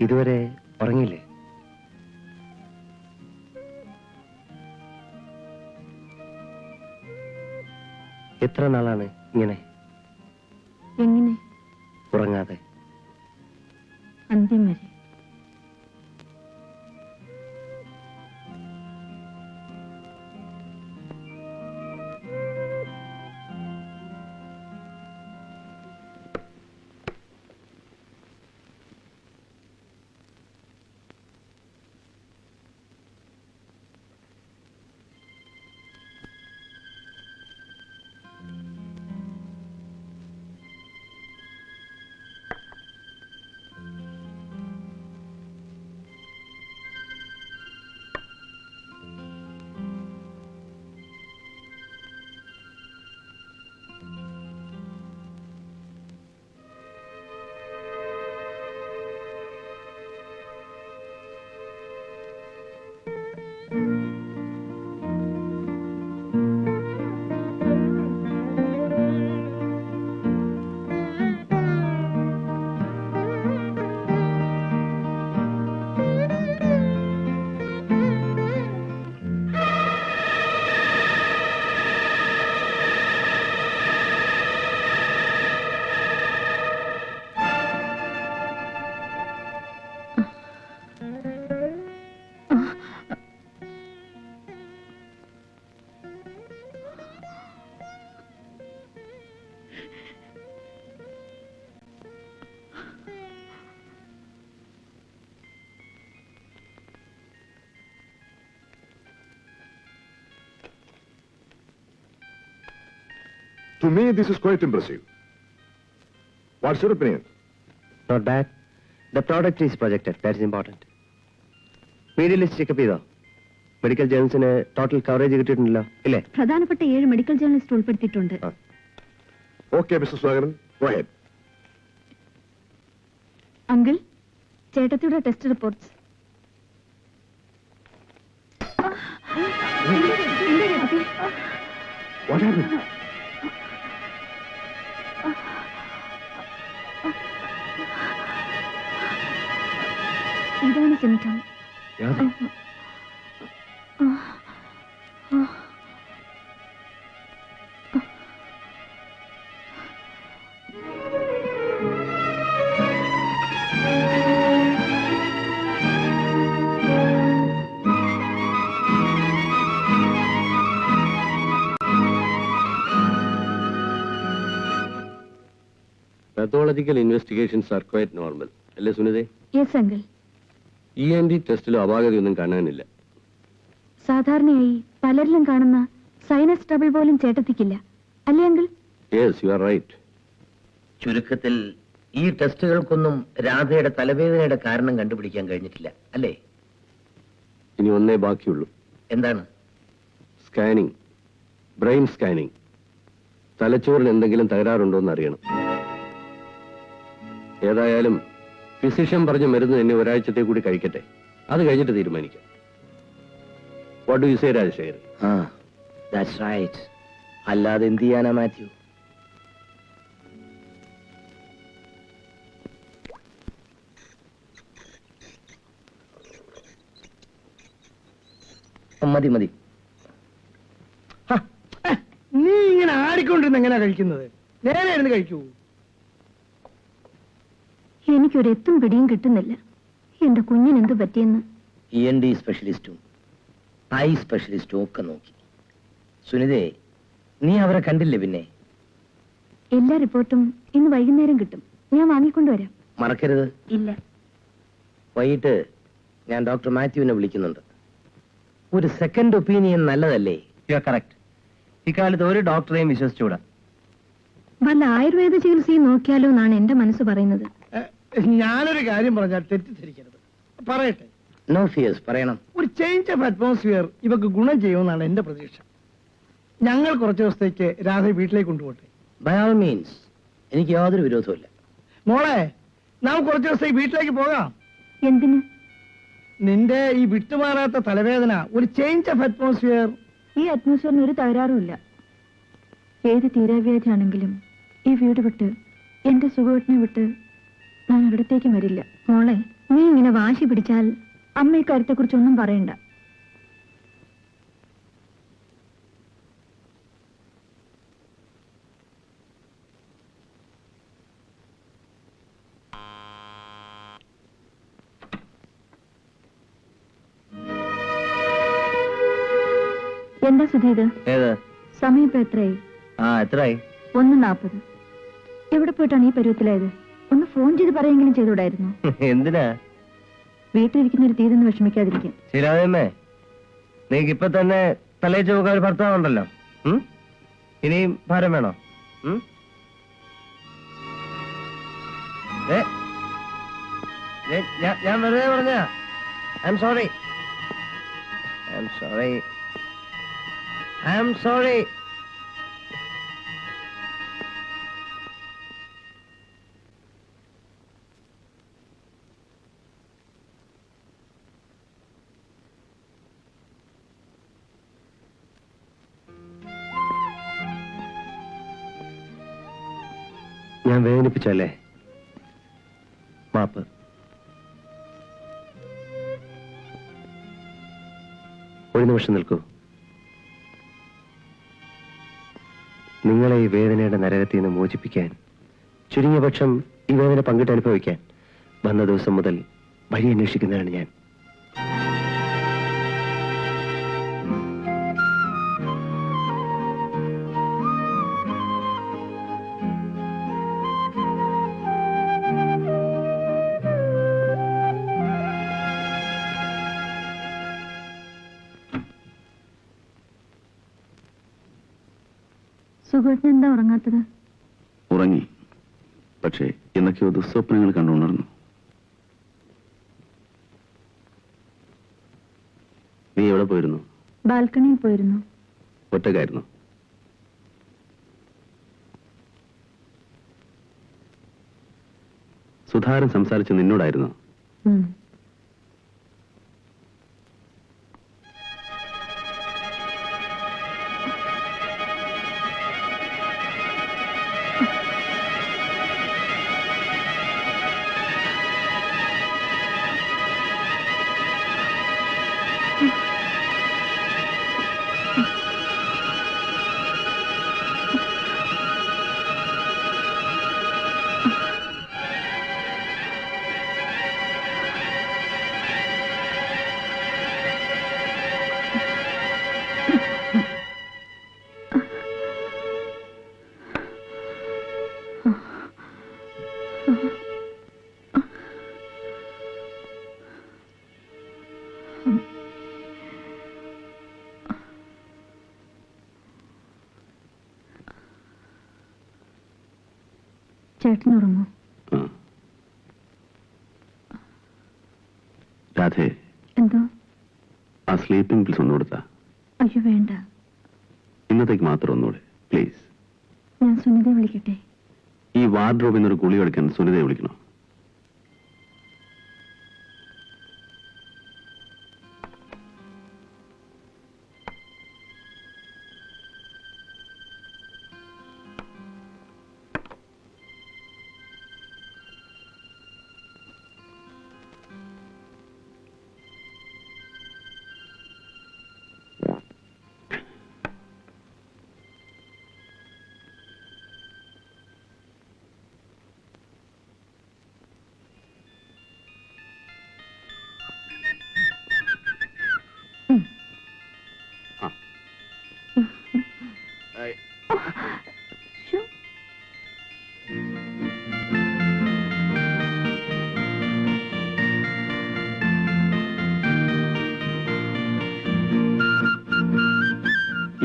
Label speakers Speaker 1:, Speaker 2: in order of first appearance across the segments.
Speaker 1: ഇതുവരെ ഉറങ്ങിയില്ലേ? എത്ര നാളാണ് ഇങ്ങനെ
Speaker 2: എങ്ങനെ
Speaker 1: ഉറങ്ങാതെ?
Speaker 2: അന്ത്യം വരെ.
Speaker 3: To me, this is quite impressive. What's your opinion?
Speaker 1: Not bad. The product is projected. That's important. Media list check up ചെയ്തോ? മെഡിക്കൽ ജേർണൽസിന് ടോട്ടൽ കവറേജ് കിട്ടിയിട്ടുണ്ടല്ലോ ഇല്ലേ?
Speaker 2: പ്രധാനപ്പെട്ട 7 മെഡിക്കൽ ജേർണലിസ്റ്റ് ഉൾപ്പെടുത്തിയിട്ടുണ്ട്.
Speaker 3: Okay, Mr. Swagaran, go ahead.
Speaker 2: Uncle, ചേട്ടത്തിയുടെ test reports.
Speaker 3: What happened?
Speaker 2: ഇതാണ് symptom.
Speaker 3: Yeah.
Speaker 4: Pathological investigations are quite normal. അല്ലേ സുനിതേ?
Speaker 2: Yes uncle.
Speaker 4: ENT ടെസ്റ്റിലും അപാകതയൊന്നും കാണാനില്ല.
Speaker 2: സാധാരണയായി പലരിലും കാണുന്ന സൈനസ് ട്രബിൾ പോലും ചേട്ടത്തിക്കില്ല, അല്ലേ uncle?
Speaker 4: Yes, you are right.
Speaker 5: ചുരുക്കത്തിൽ ഈ ടെസ്റ്റുകൾക്കൊന്നും രാധയുടെ തലവേദനയുടെ കാരണം കണ്ടുപിടിക്കാൻ കഴിഞ്ഞിട്ടില്ല, അല്ലേ?
Speaker 4: ഇനി ഒന്നേ ബാക്കിയുള്ളൂ.
Speaker 5: എന്താണ്?
Speaker 4: Scanning, brain scanning. തലച്ചോറിന് എന്തെങ്കിലും തകരാറുണ്ടോ എന്ന് അറിയണം. ഏതായാലും ഫിസിഷ്യൻ പറഞ്ഞ മരുന്ന് തന്നെ ഒരാഴ്ചത്തെ കൂടി കഴിക്കട്ടെ, അത് കഴിഞ്ഞിട്ട് തീരുമാനിക്കാം. What do you say Rajasekharan?
Speaker 5: That's right. അല്ലാതെ എന്ത് ചെയ്യാനാ മാത്യു? മതി മതി.
Speaker 6: നീ ഇങ്ങനെ ആടിക്കൊണ്ടിരുന്ന് എങ്ങനെയാ കഴിക്കുന്നത്? നേരെ ഇരുന്ന് കഴിക്കൂ.
Speaker 2: എനിക്കൊരെത്തും പിടിയും കിട്ടുന്നില്ല. എന്റെ കുഞ്ഞിന് എന്ത് പറ്റിയെന്ന്.
Speaker 5: ENT സ്പെഷ്യലിസ്റ്റും ഐ സ്പെഷ്യലിസ്റ്റും ഒക്കെ നോക്കി. സുനിതേ, നീ അവരെ കണ്ടില്ലേ? പിന്നെ
Speaker 2: എല്ലാ റിപ്പോർട്ടും ഇന്ന് വൈകുന്നേരം കിട്ടും. ഞാൻ വാങ്ങിക്കൊണ്ടുവരാം.
Speaker 5: മറക്കരുത്.
Speaker 2: ഇല്ല.
Speaker 5: വൈകിട്ട് ഞാൻ ഡോക്ടർ മാത്യുവിനെ വിളിക്കുന്നുണ്ട്. ഒരു സെക്കൻഡ് ഒപ്പീനിയൻ നല്ലതല്ലേ?
Speaker 1: കറക്റ്റ്. ഇക്കാലത്ത് ഒരു ഡോക്ടറെയും വിശ്വസിച്ചുകൂടാ.
Speaker 2: വല്ല ആയുർവേദ ചികിത്സയും നോക്കിയാലോ എന്നാണ് എന്റെ മനസ്സ് പറയുന്നത്.
Speaker 6: ഞാനൊരു കാര്യം പറഞ്ഞാൽ തെറ്റിദ്ധരിക്കരുത്. പറയട്ടെ.
Speaker 5: നോ ഫിയേഴ്സ്, പറയണം.
Speaker 6: ഒരു ചേഞ്ച് ഓഫ് അറ്റ്മോസ്ഫിയർ ഇവക്ക് ഗുണം ചെയ്യുമെന്നാണ് എന്റെ പ്രതീക്ഷ. ഞങ്ങൾ കുറച്ച് ദിവസത്തേക്ക് രാധയെ വീട്ടിലേക്ക് കൊണ്ടുപോട്ടെ.
Speaker 5: ബൈ ഓൾ മീൻസ്, എനിക്ക് യാതൊരു വിരോധമില്ല.
Speaker 6: മോളെ, നാം കുറച്ച് ദിവസത്തേക്ക് വീട്ടിലേക്ക് പോകാം.
Speaker 2: എന്തിന്?
Speaker 6: നിന്റെ ഈ വിട്ടുമാറാത്ത തലവേദന ഒരു ചേഞ്ച് ഓഫ് അറ്റ്മോസ്ഫിയർ.
Speaker 2: ഈ അറ്റ്മോസ്ഫിയറിന് ഒരു തകരാറുമില്ല. ഏത് തീരാവ്യാധിയാണെങ്കിലും ഈ വീട് വിട്ട്, എന്റെ സുഖവട്ടിനെ വിട്ട് ഞാൻ ഒരിടത്തേക്കും വരില്ല. മോളെ, നീ ഇങ്ങനെ വാശി പിടിച്ചാൽ അമ്മ ഇക്കാര്യത്തെ കുറിച്ചൊന്നും പറയണ്ട. എന്താ സുധി ഇത്?
Speaker 5: ഏത്
Speaker 2: സമയം ഇപ്പൊ എത്രയായി?
Speaker 5: എത്രയായി?
Speaker 2: 1:40. എവിടെ പോയിട്ടാണ് ഈ പരുവത്തിലായത്? ഒന്ന് ഫോൺ ചെയ്ത് പറയെങ്കിലും ചെയ്തുകൂടായിരുന്നു?
Speaker 5: എന്തിനാ?
Speaker 2: വീട്ടിലിരിക്കുന്ന ഒരു തീരെന്ന് വിഷമിക്കാതിരിക്കാൻ.
Speaker 5: ശരിയാതമ്മേ, നിങ്ങൾക്ക് ഇപ്പൊ തന്നെ തലയിൽ ചുമക്കാൻ ഒരു ഭർത്താവുണ്ടല്ലോ. ഇനിയും ഭാരം വേണോ? ഞാൻ വെറുതെ പറഞ്ഞ. I am sorry.
Speaker 1: ഞാൻ വേദനിപ്പിച്ചല്ലേ? മാപ്പ്. ഒരു നിമിഷം നിൽക്കൂ. നിങ്ങളെ ഈ വേദനയുടെ നരകത്തിൽ നിന്ന് മോചിപ്പിക്കാൻ, ചുരുങ്ങിയ പക്ഷം ഈ വേദന പങ്കിട്ട് അനുഭവിക്കാൻ വന്ന ദിവസം മുതൽ വഴി അന്വേഷിക്കുന്നതാണ് ഞാൻ.
Speaker 2: സുഖേട്ടൻ എന്താ ഉറങ്ങാത്തത്?
Speaker 7: ഉറങ്ങി, പക്ഷേ എന്തൊക്കെയോ ദുസ്വപ്നങ്ങൾ കണ്ടുണർന്നു.
Speaker 1: നീ എവിടെ പോയിരുന്നു?
Speaker 2: ബാൽക്കണിയിൽ പോയിരുന്നു.
Speaker 1: ഒറ്റക്കായിരുന്നു? സുധാരൻ സംസാരിച്ച് നിന്നോടായിരുന്നു?
Speaker 2: ചേട്ടൻ ഉറങ്ങൂ.
Speaker 7: രാധേ,
Speaker 2: എന്തോ?
Speaker 7: ആ സ്ലീപ്പിംഗ് പിൽസ് ഒന്നു കൊടുത്താ?
Speaker 2: അയ്യോ വേണ്ട.
Speaker 7: ഇന്നത്തേക്ക് മാത്രം ഒന്നുകൂടെ പ്ലീസ്.
Speaker 2: ഞാൻ സുനിതയെ വിളിക്കട്ടെ?
Speaker 7: ഈ വാർഡ്രോബിൽ നിന്നൊരു ഗുളി എടുക്കാൻ സുനിതയെ വിളിക്കണോ?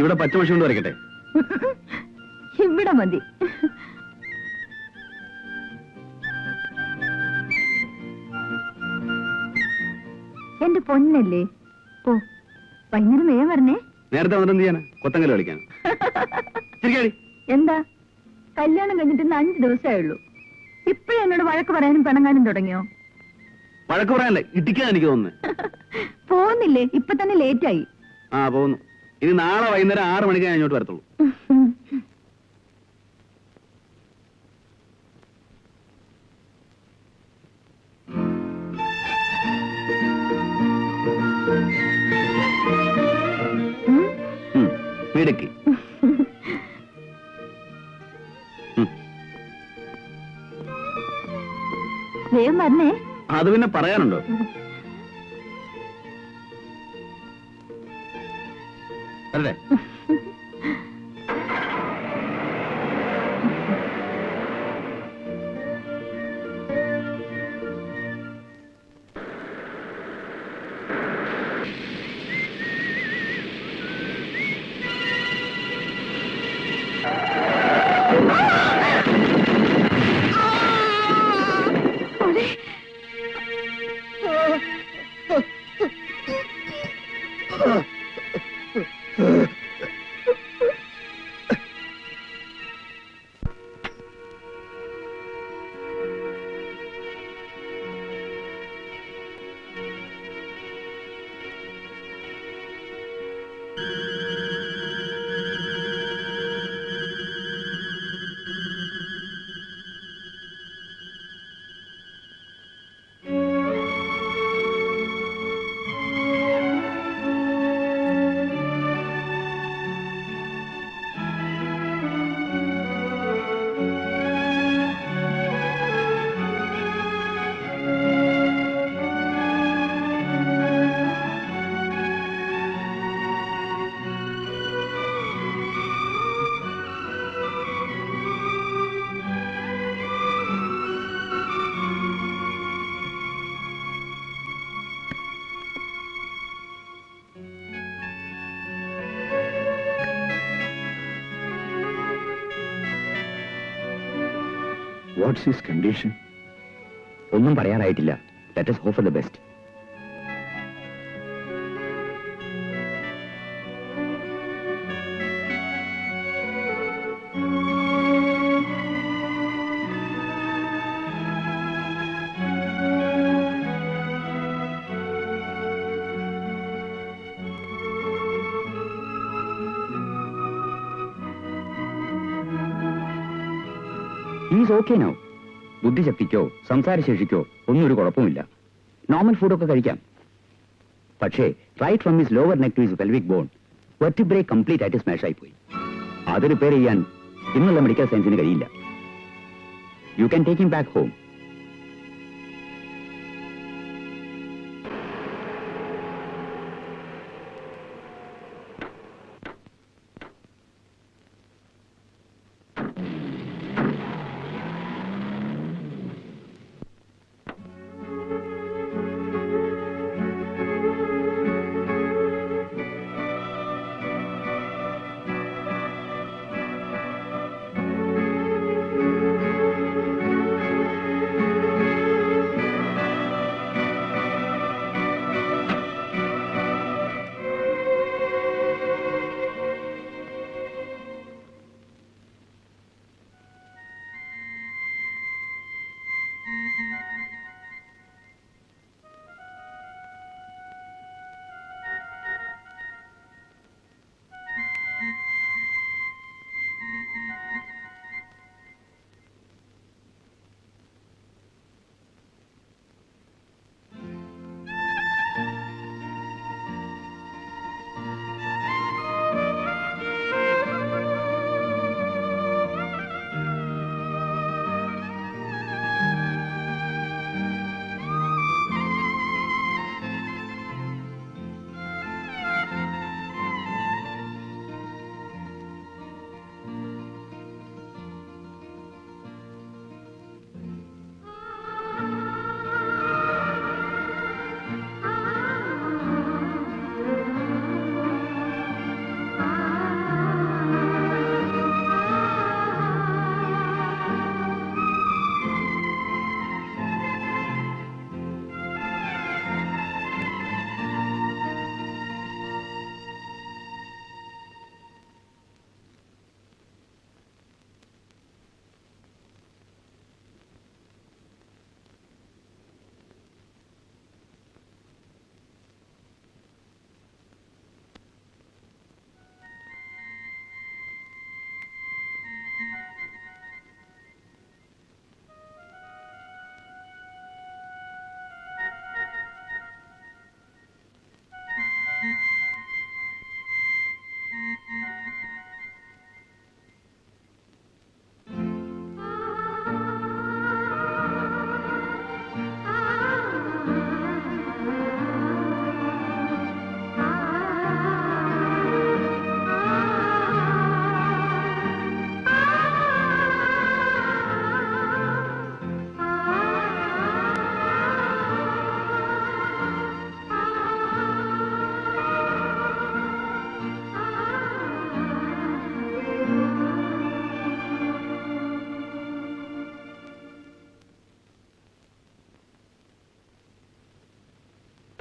Speaker 1: ഇവിടെ പച്ചമഷി കൊണ്ട് വരയ്ക്കട്ടെ?
Speaker 2: ഇവിടെ മതി. എന്റെ പൊന്നല്ലേ. ഓ, വൈകുന്നേരം വേഗം വരണേ.
Speaker 1: നേരത്തെ വന്നിട്ട് എന്ത് ചെയ്യാനാ? കൊത്തങ്കല് കളിക്കാൻ.
Speaker 2: എന്താ, കല്യാണം കഴിഞ്ഞിട്ട് 5 ദിവസമേ ഉള്ളൂ. ഇപ്പഴും എന്നോട് വഴക്ക് പറയാനും പിണങ്ങാനും തുടങ്ങിയോ?
Speaker 1: വഴക്ക് പറയാനല്ലേ, ഇടിക്കാൻ എനിക്ക് തോന്നുന്നു.
Speaker 2: പോകുന്നില്ലേ? ഇപ്പൊ തന്നെ ലേറ്റായി.
Speaker 1: പോകുന്നു. ഇനി നാളെ വൈകുന്നേരം 6 മണിക്ക് ഞാൻ ഇങ്ങോട്ട് വരത്തുള്ളൂ.
Speaker 7: മിടുക്കി.
Speaker 2: വേഗം വരണേ.
Speaker 7: അത് പിന്നെ പറയാനുണ്ടോ? അല്ലേ?
Speaker 3: What's his condition?
Speaker 1: ഒന്നും പറയാനായിട്ടില്ല. Let us hope for the best. Is okay now. ബുദ്ധിശക്തിക്കോ സംസാരശേഷിക്കോ ഒന്നും ഒരു കുഴപ്പമില്ല. നോർമൽ ഫുഡൊക്കെ കഴിക്കാം. പക്ഷേ right from his lower neck to his pelvic bone vertebrae complete ആയിട്ട് സ്മാഷ് ആയിപ്പോയി. അത് റിപ്പയർ ചെയ്യാൻ ഇന്നുള്ള മെഡിക്കൽ സയൻസിന് കഴിയില്ല. You can take him back home.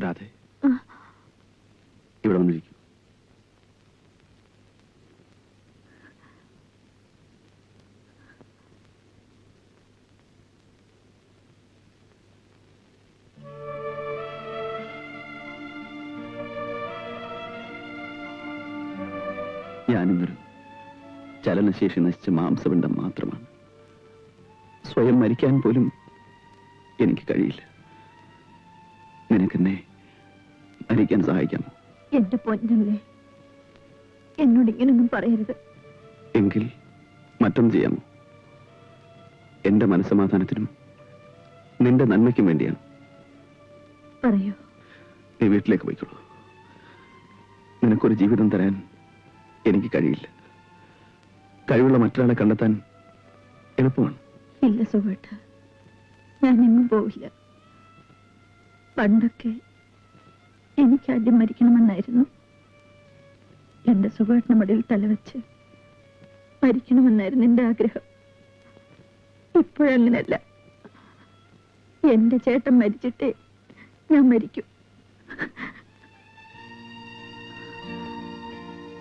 Speaker 7: രാധേ ഇവിടെ വന്നിരിക്കും. ഞാനിന്നൊരു ചലനശേഷി നശിച്ച മാംസപിണ്ഡം മാത്രമാണ്. സ്വയം മരിക്കാൻ പോലും എനിക്ക് കഴിയില്ല. നിനക്കെന്നെ മരിക്കാൻ സഹായിക്കാമോ?
Speaker 2: എന്റെ പൊന്നല്ലേ, എന്നോട് ഇങ്ങനൊന്നും പറയരുത്.
Speaker 7: എങ്കിൽ മറ്റൊന്നും ചെയ്യാമോ? എന്റെ മനസ്സമാധാനത്തിനും നിന്റെ നന്മയ്ക്കും വേണ്ടിയാണ്.
Speaker 2: പറയൂ.
Speaker 7: നീ വീട്ടിലേക്ക് പോയിക്കോളൂ. നിനക്കൊരു ജീവിതം തരാൻ എനിക്ക് കഴിയില്ല. കഴിവുള്ള മറ്റൊരാളെ കണ്ടെത്താൻ എളുപ്പമാണ്.
Speaker 2: ഇല്ല സുഖേട്ട, ഞാൻ എങ്ങും പോവില്ല. പണ്ടൊക്കെ എനിക്ക് ആദ്യം മരിക്കണമെന്നായിരുന്നു. എന്റെ സുഖേട്ടന് മടിയിൽ തലവെച്ച് മരിക്കണമെന്നായിരുന്നു എന്റെ ആഗ്രഹം. ഇപ്പോഴങ്ങനല്ല. എന്റെ ചേട്ടൻ മരിച്ചിട്ടേ ഞാൻ മരിക്കും.